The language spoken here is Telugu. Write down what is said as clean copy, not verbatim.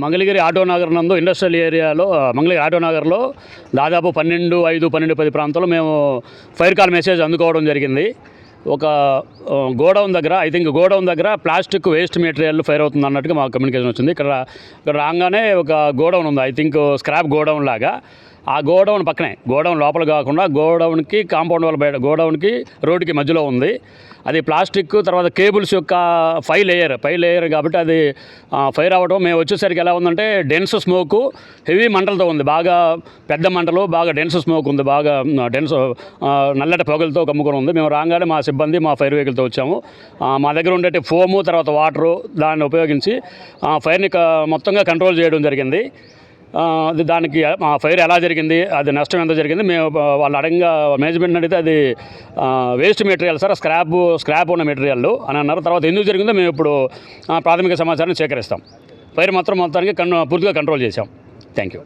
మంగళగిరి ఆటోనగర్ నందు ఇండస్ట్రియల్ ఏరియాలో మంగళగిరి ఆటోనగర్లో దాదాపు 12:10 ప్రాంతంలో మేము ఫైర్ కాల్ మెసేజ్ అందుకోవడం జరిగింది. ఒక గోడౌన్ దగ్గర గోడౌన్ దగ్గర ప్లాస్టిక్ వేస్ట్ మెటీరియల్ ఫైర్ అవుతుంది అన్నట్టుగా మాకు కమ్యూనికేషన్ వచ్చింది. ఇక్కడ రాగానే ఒక గోడౌన్ ఉంది, స్క్రాప్ గోడౌన్ లాగా. ఆ గోడౌన్ పక్కనే, గోడౌన్ లోపల కాకుండా గోడౌన్కి కాంపౌండ్ వాళ్ళ బయట, గోడౌన్కి రోడ్డుకి మధ్యలో ఉంది. అది ప్లాస్టిక్, తర్వాత కేబుల్స్ యొక్క 5 లేయర్ కాబట్టి అది ఫైర్ అవ్వడం. మేము వచ్చేసరికి ఎలా ఉందంటే డెన్స్ స్మోకు, హెవీ మంటలతో ఉంది, బాగా పెద్ద మంటలు, బాగా డెన్స్ స్మోక్ ఉంది, బాగా డెన్స్ నల్లటి పొగలతో కమ్ముకొని ఉంది. మేము రాగానే మా సిబ్బంది మా ఫైర్ వెహికల్తో వచ్చాము. మా దగ్గర ఉండే ఫోము, తర్వాత వాటరు, దాన్ని ఉపయోగించి ఫైర్ని మొత్తంగా కంట్రోల్ చేయడం జరిగింది. దానికి ఫైర్ ఎలా జరిగింది, అది నష్టం ఎంత జరిగింది, మేము వాళ్ళు అడగంగా మేనేజ్మెంట్ అడిగితే అది వేస్ట్ మెటీరియల్ సార్, స్క్రాప్ ఉన్న మెటీరియల్ అని అన్నారు. తర్వాత ఎందుకు జరిగిందో మేము ఇప్పుడు ప్రాథమిక సమాచారాన్ని సేకరిస్తాం. ఫైర్ మొత్తానికి పూర్తిగా కంట్రోల్ చేశాం. Thank you.